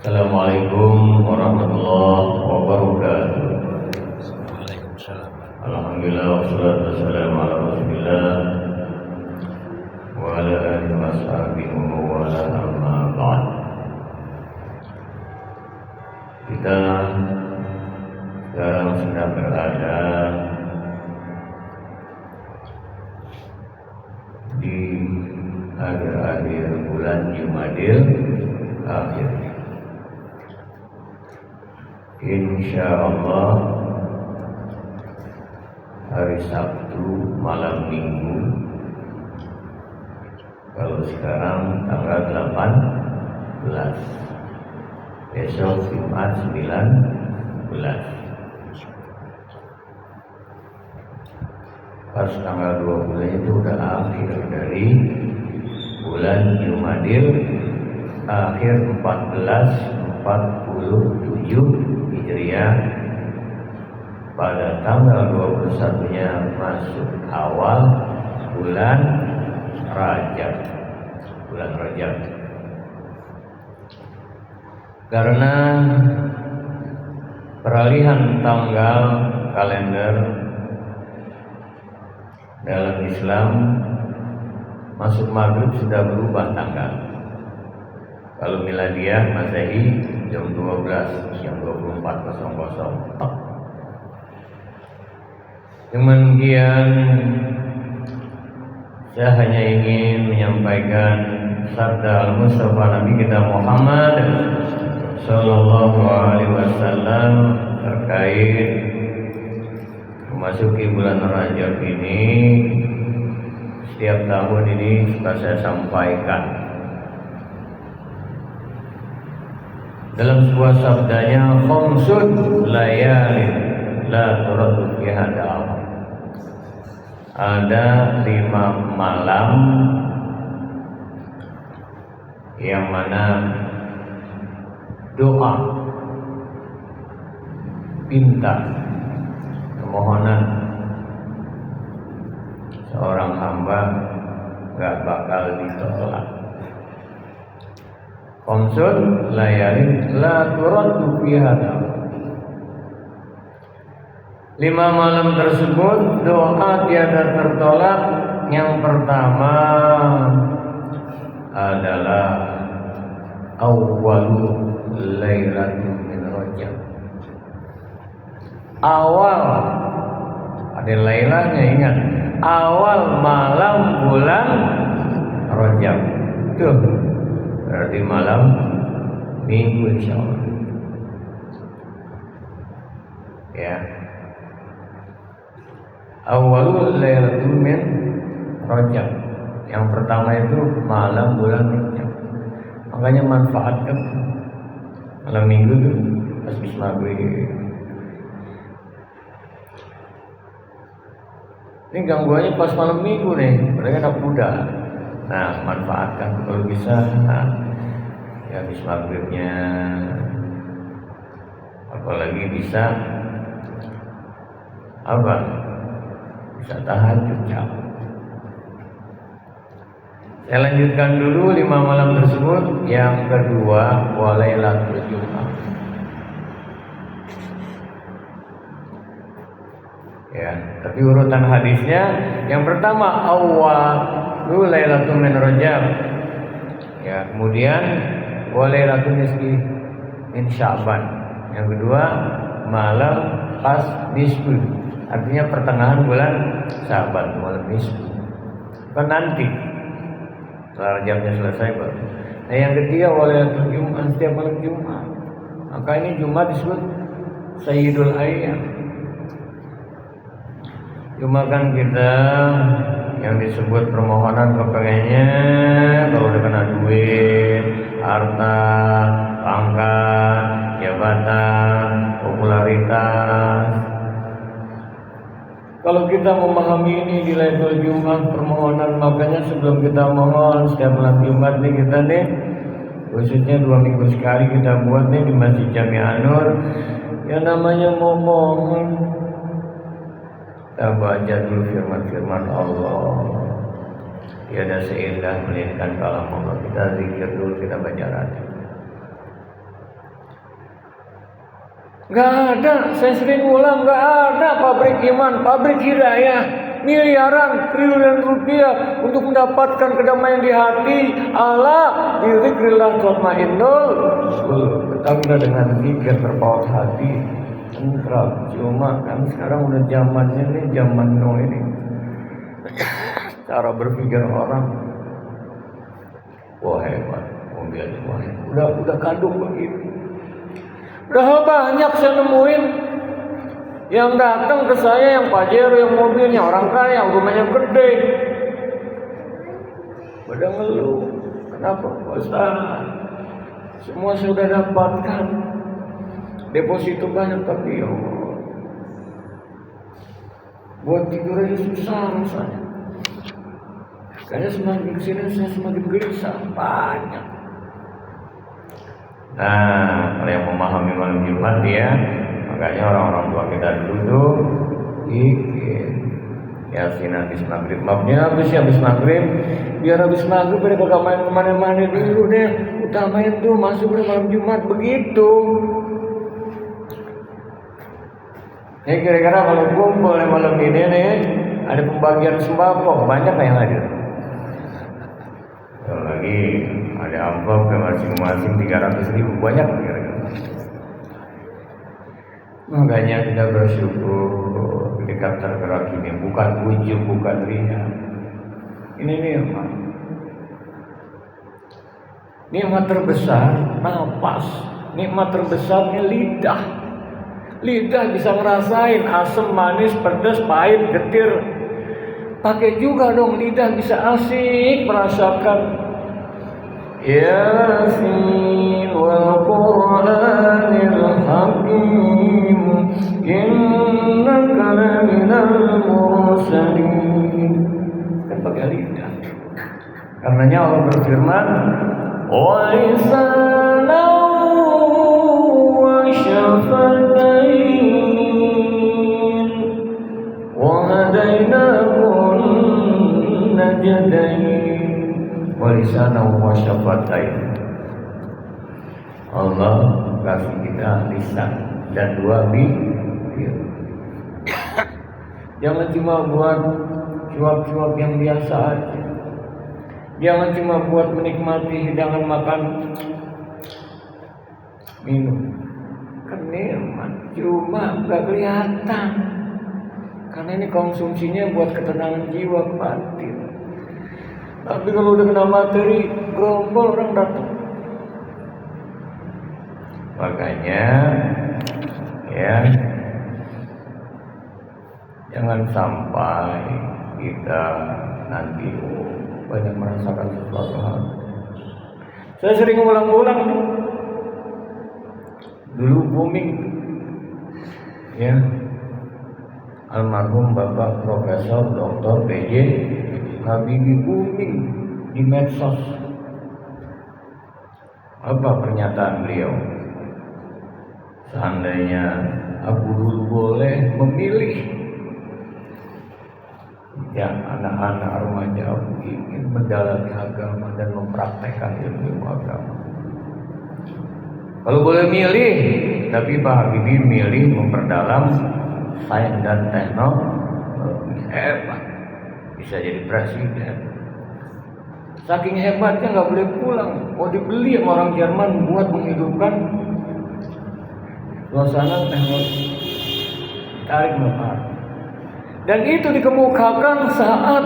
Assalamualaikum warahmatullahi wabarakatuh. Waalaikumsalam. Alhamdulillah wassalatu wassalamu ala Rasulillah wa ala alihi wa sahbihi wa ala amma ba'd. Kita sekarang sedang berada di akhir-akhir bulan Jumadil akhir. Insyaallah hari Sabtu malam Minggu, kalau sekarang tanggal 18, besok Jumat 19. Pas tanggal 20 itu udah akhir dari bulan Jumadil akhir 1447 Hijriah. Pada tanggal 21-nya masuk awal bulan Rajab. Karena peralihan tanggal kalender dalam Islam, masuk maghrib sudah berubah tanggal. Kalau miladiah Masehi jam 12, jam 24.00. Kemudian saya hanya ingin menyampaikan sabda al-Mustafa Nabi kita Muhammad Sallallahu Alaihi Wasallam terkait memasuki bulan Rajab ini. Setiap tahun ini suka saya sampaikan dalam sebuah sabdanya, khamsun layalin la turaddu fiha da'wah. Ada 5 malam yang mana doa, pinta, permohonan seorang hamba gak bakal ditolak. Khamsun layalin la turaddu fiha da'wah. 5 malam tersebut doa tiada tertolak. Yang pertama adalah awwalu lailatul min Rajab. Awal, ada lailahnya, ingat, awal malam bulan Rajab. Tuh, berarti malam Minggu insyaallah. Ya. Awalul lailatul min Rajab. Yang pertama itu malam bulan Rajab. Makanya manfaatkan malam Minggu itu pas maghrib. Ini gangguannya pas malam Minggu nih, mereka anak muda. Nah, manfaatkan kalau bisa. Ya habis maghribnya, apalagi bisa apa? Bisa tahajud jauh. Saya lanjutkan dulu 5 malam tersebut. Yang kedua, walailatul Jumat. Ya, tapi urutan hadisnya yang pertama awwalu lailatul min Rajab. Ya, kemudian walailatul nisfi min Sya'ban. Yang kedua, malam pas nisfu. Artinya pertengahan bulan Sya'ban, malam nisfu. Kan nanti setelah Rajabnya selesai baru. Nah, yang ketiga walailatul Jumat, setiap malam Jumat. Maka ini Jumat disebut Sayyidul Ayyam. Cuma kan kita yang disebut permohonan kepengennya kalau udah kena duit, harta, pangkat, jabatan, popularitas. Kalau kita memahami ini di Lailatul Jumat permohonan, makanya sebelum kita mohon setiap malam Jumat nih kita nih, khususnya 2 minggu sekali kita buat nih di Masjid Jami' An-Nur, yang namanya mau mohon, kita baca dulu firman-firman Allah. Tiada seindah melainkan kalam Allah. Kita zikir dulu, kita baca hati. Nggak ada, saya sering ulang, nggak ada pabrik iman, pabrik hidayah, miliaran, triliun rupiah untuk mendapatkan kedamaian di hati. Allah, bizikrillah tatmainnul qulub. Ketahuilah dengan zikir terpaut hati tentram. Cuma kan sekarang udah zamannya nih, zaman no ini. Cara berpikir orang, wah hebat, mobil wah udah kadung begitu. Udah banyak saya nemuin yang datang ke saya yang Pajero, yang mobilnya orang kaya, yang rumahnya gede. Pada ngeluh, kenapa Ustaz? Semua sudah dapatkan, deposito banyak tapi ya Allah, buat tidur aja susah rasanya. Kayaknya semakin kesini saya semakin gelisah banyak. Nah, kalau yang memahami malam Jumat ya, makanya orang-orang tua kita dulu tuh bikin Yasin habis maghrib, maafnya habis maghrib, biar habis maghrib pada kagak main kemana-mana dulu deh, utamain tuh masuk ke malam Jumat begitu. Ini kira-kira kalau kumpul malam ini nih, ada pembagian sembako, banyak yang hadir. Kalau lagi ada amplop ke masing-masing 300.000, banyak kira-kira. Makanya kita bersyukur ketika tergerak ini, bukan ujub, bukan ria. Ini nikmat. Nikmat terbesar napas, nikmat terbesarnya lidah. Lidah bisa ngerasain asam, manis, pedas, pahit, getir. Pakai juga dong lidah bisa asik merasakan. Yasin wal Qur'anil Hakim innaka laminal mursalin. Kan pakai lidah. Karenanya Allah berfirman, wa lisanan wa syafatain wa hadainahun najdain. Walisanan wa syafatain. Allah kasih kita lisan dan dua bibir. Jangan cuma buat cuap-cuap yang biasa aja. Jangan cuma buat menikmati hidangan makan, minum. Kan nikmat, cuma gak kelihatan. Karena ini konsumsinya buat ketenangan jiwa batin. Tapi kalau udah kena materi, gerombol orang datang. Makanya, ya, jangan sampai kita nanti banyak merasakan sesuatu hal. Saya sering ulang-ulang dulu booming, ya, almarhum Bapak Profesor Dr. PJ Habibie booming di medsos. Apa pernyataan beliau? Seandainya aku dulu boleh memilih, ya anak-anak remaja aku ingin mendalami agama dan mempraktekkan ilmu agama. Kalau boleh milih, tapi Pak Habibie milih memperdalam sains dan teknologi. Hebat, bisa jadi presiden. Saking hebatnya nggak boleh pulang, mau dibeli sama orang Jerman buat menghidupkan suasana teknologi. Tarik nafas. Dan itu dikemukakan saat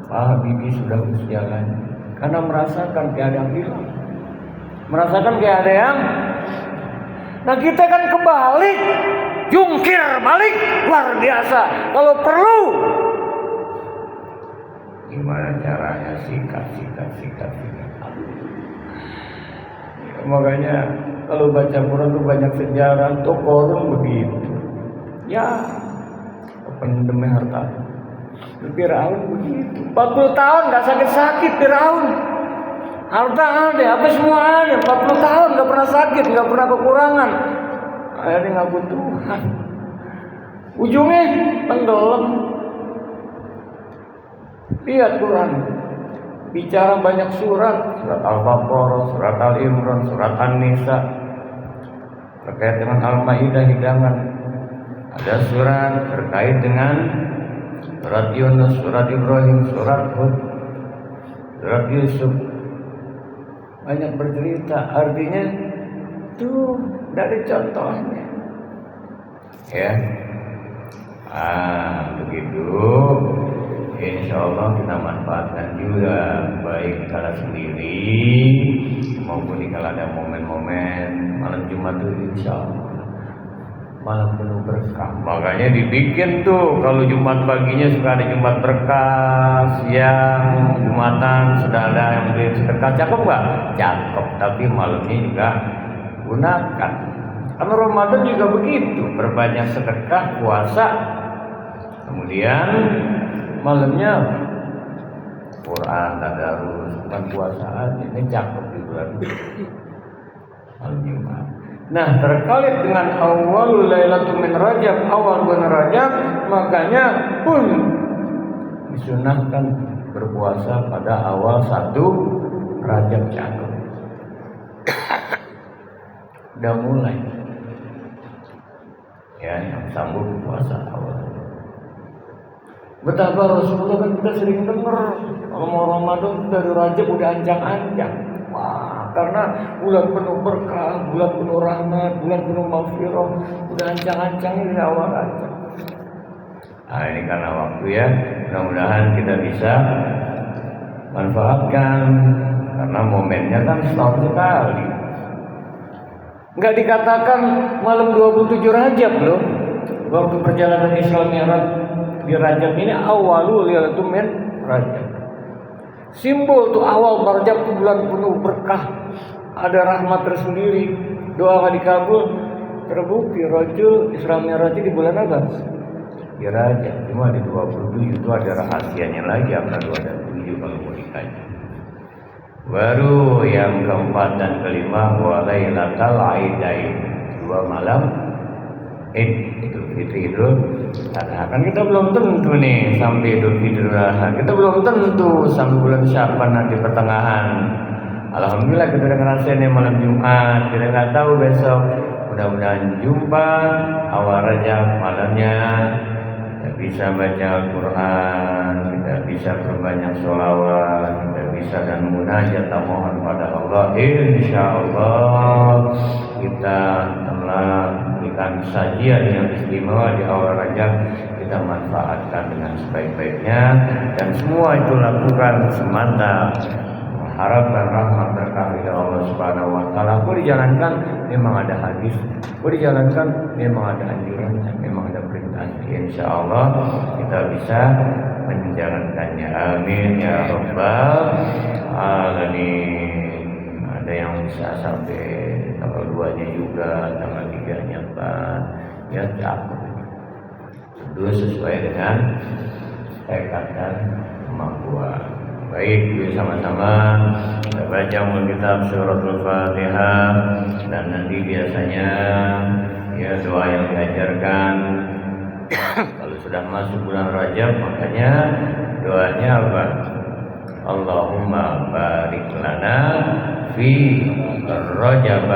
Pak Habibie sudah usia lanjut, karena merasakan keadaan hilang, merasakan keadaan. Nah kita kan kebalik, jungkir balik luar biasa. Kalau perlu, gimana caranya sikat. Ya, makanya kalau baca Quran itu banyak sejarah, tuh korun begitu. Ya, pendemnya harta. Firaun begitu. 40 tahun nggak sakit-sakit Firaun. Harta ada, apa semua ada. 40 tahun nggak pernah sakit, nggak pernah kekurangan. Akhirnya ngabur Tuhan. Ujungnya tenggelam. Lihat Quran. Bicara banyak surat Al-Baqarah, surat Al-Imran, surat An-Nisa. terkait dengan Al-Maidah hidangan. Ada surat terkait dengan surat Yunus, surat Ibrahim, surat Hud, surat Yusuf. Banyak bercerita, artinya tuh dari contohnya. Ya. Begitu. Insya Allah kita manfaatkan juga, baik kala sendiri maupun kalau ada momen-momen malam Jumat itu insya Allah malam penuh berkah. Makanya dibikin tuh kalau Jumat paginya suka ada Jumat berkah, siang Jumatan sudah ada yang beli sedekah. Cakep nggak? Cakep. Tapi malamnya juga gunakan. Karena Ramadan juga begitu, berbanyak sedekah, puasa. Kemudian malamnya Quran, tadarus, bukan puasa aja. Ini cakep di bulan malam Jumat. Nah, terkait dengan awal Lailatul min Rajab, awal bulan Rajab, makanya pun disunahkan berpuasa pada awal 1 Rajab. Cakep. Udah mulai. Ya, yang sambut puasa awal. Betapa Rasulullah kan kita sering dengar kalau mau Ramadan dari Rajab udah ancang-ancang. Wah, karena bulan penuh berkah, bulan penuh rahmat, bulan penuh maghfirah, udah ancang-ancangnya dari awal Rajab. Nah, ini karena waktu ya, mudah-mudahan kita bisa manfaatkan karena momennya kan setahun sekali. Enggak dikatakan malam 27 Rajab loh. Waktu perjalanan Isra Mi'raj di Rajab ini awalul Lailatul min Rajab. Simbol tuh awal Rajab itu bulan penuh berkah. Ada rahmat tersendiri. Doa gak dikabul. Terbukti Rajul Isra Mi'raj di bulan apa? Di Rajab. Cuma di 27 itu ada rahasianya lagi. Apa 27 kalau mau dikaji. Baru yang keempat dan kelima Walailatul Aidain, 2 malam Idul Fitri Idul Adha. Kan kita belum tentu nih sampai Idul Fitri Idul Adha. Kita belum tentu sampai bulan Sya'ban nanti pertengahan. Alhamdulillah kita udah ngerasain nih malam Jumat. Kita nggak tahu besok. Mudah-mudahan jumpa awal Rajab malamnya. Kita bisa baca Al-Quran, kita bisa berbanyak sholawat, kita bisa dan munajat mohon pada Allah. Insya Allah kita telah berikan sajian yang istimewa di awal Rajab. Kita manfaatkan dengan sebaik-baiknya dan semua itu lakukan semata mengharapkan rahmat berkah dari Allah Subhanahu wa taala. Kok dijalankan memang ada hadis, kok dijalankan memang ada anjurannya, memang ada perintahnya. Insya Allah kita bisa menjalankannya. Amin ya rabbal alamin. Ada yang bisa sampai tanggal 2-nya juga, tanggal 3-nya Pak. Ya cakep. Itu sesuai dengan tekad dan kemampuan. Baik, yuk sama-sama kita baca kitab suratul Fatihah dan nanti biasanya ya doa yang diajarkan kalau sudah masuk bulan Rajab, makanya doanya apa? Allahumma barik lana fi Rajab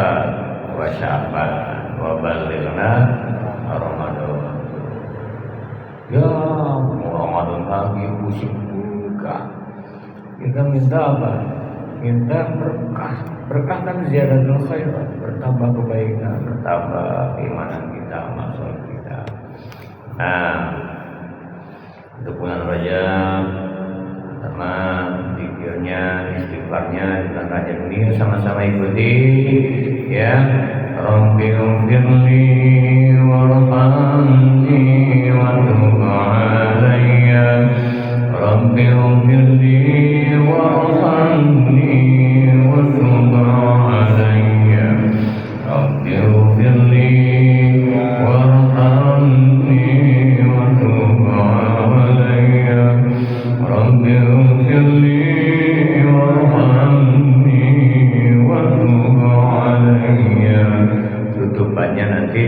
wa Sya'ban wa balighna Ramadan. Ya, Ramadan lagi pusing enggak. Kita minta apa? Minta berkah. Berkah kan ziyadatul khairat, bertambah kebaikan, bertambah keimanan kita, maksud kita. Nah, untuk bulan Rajab, pertama zikirnya, istighfarnya di bulan Rajab ini sama-sama ikuti, ya. Rabbighfirli warhamni wa tub alayya. Rabbighfirli warhamni wa tub alayya. Rabbighfirli warhamni wa tub alayya. Rabbighfirli warhamni wa tub alayya. Tutupannya nanti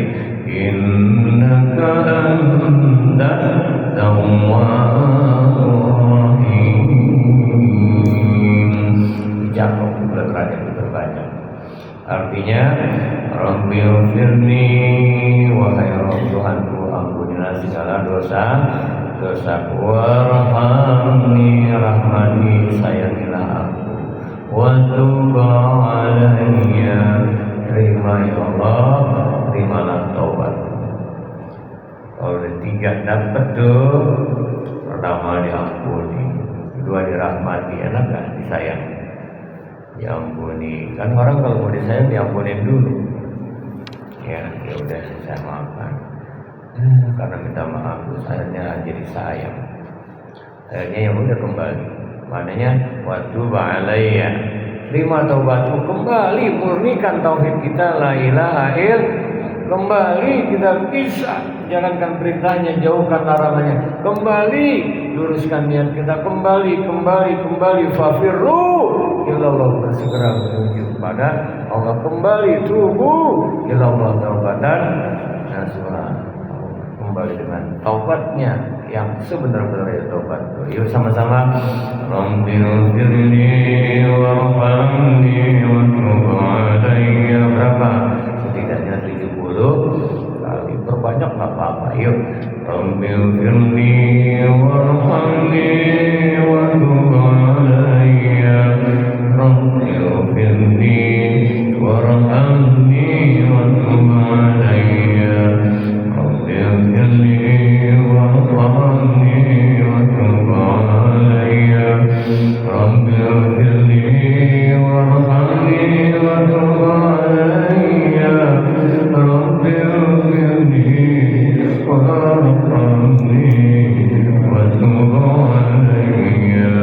innaka antat tawwabur rahim. Jatuh bertanya berbanyak. Artinya, Rabbighfirli, wahai Rabb Tuhanku, ampunilah segala dosaku, warhamni, rahmati, sayangilah aku, wa tub alayya, terima ya Allah, terimalah taubatku. Kalau tiga dapat tuh, pertama diampuni, kedua dirahmati, enak gak disayang? Diampuni, kan orang kalau mau disayang diampunin dulu. Ya udah saya maafkan. Karena minta maaf, sayangnya jadi sayang. Akhirnya yang udah kembali. Maknanya waktu ba'alayya, terima taubatku, kembali murnikan tauhid kita, la ilaha illallah. Kembali kita bisa jalankan perintahnya, jauhkan larangannya. Kembali luruskan niat kita, kembali fafirru ilallah, bersegera menuju pada Allah, kembali tubuh ilallah taubatan nasuha, kembali dengan taubatnya yang sebenar-benarnya taubat. Yuk sama-sama, Rabbighfirli warhamni wa tub alayya. Berapa? Setidaknya 70 kali, perbanyak nggak apa-apa. Yuk, Rabbighfirli warhamni wa tub alayya, Rabbighfirli warhamni wa tub alayya, Rabbighfirli warhamni wa tub alayya, Rabbighfirli warhamni wa tub alayya, Rabbighfirli warhamni wa tub alayya,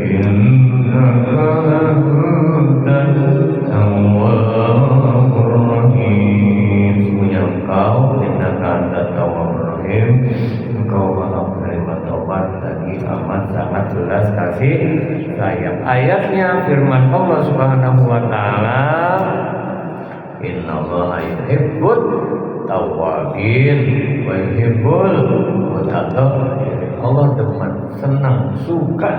innaka antat tawwabur rahim. Sesungguhnya Engkau, innaka antat tawwabur rahim, Engkau maha penerima taubat lagi amat sangat belas kasih sayang. Ayatnya firman Allah Subhanahu wa taala, innallaha yuhibbut tawwabin wa yuhibbul mutatahhirin. Allah demen, senang, suka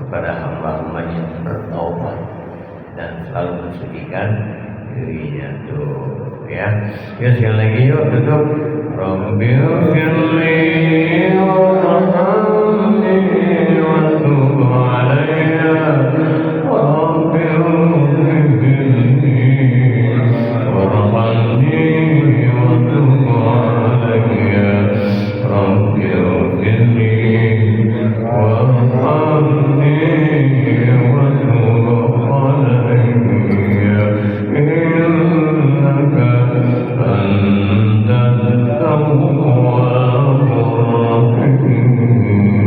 kepada hamba-hambanya yang bertaubat dan selalu mensucikan dirinya. Tuh ya. Yuk sekali lagi, yuk tutup. Rabbighfirli warhamni wa tub alayya, Rabbighfirli warhamni wa tub alayya, Rabbighfirli warhamni wa tub alayya, innaka antat tawwabur rahim.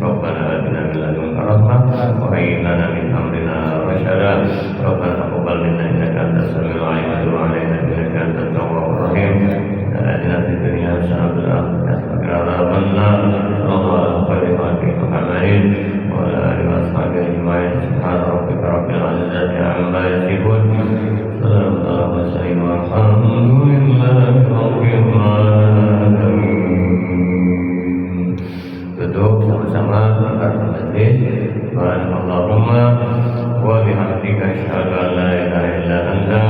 Rabbana atina min ladunka rahmah wa hayyi lana min amrina rashada. Rabbana taqabbal minna innaka antas samiul alim wa tub alaina innaka antat tawwabur rahim. Atina fid dunya hasanah wa fil akhirati hasanah wa qina adzaban nar. Sallallahu alaihi Muhammadin wa ala alihi wa sahbihi ajma'in. Subhana rabbika rabbil izzati amma yasifun. Salamun ala mursalin walhamdulillahi rabbil alamin. Tutup sama-sama kartu majlis. Allahumma wa bihamdika asyhadu an la ilaha illa anta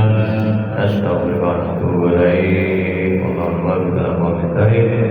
astaghfiruka wa atubu ilaik. Allahumma billahi wa bihamdika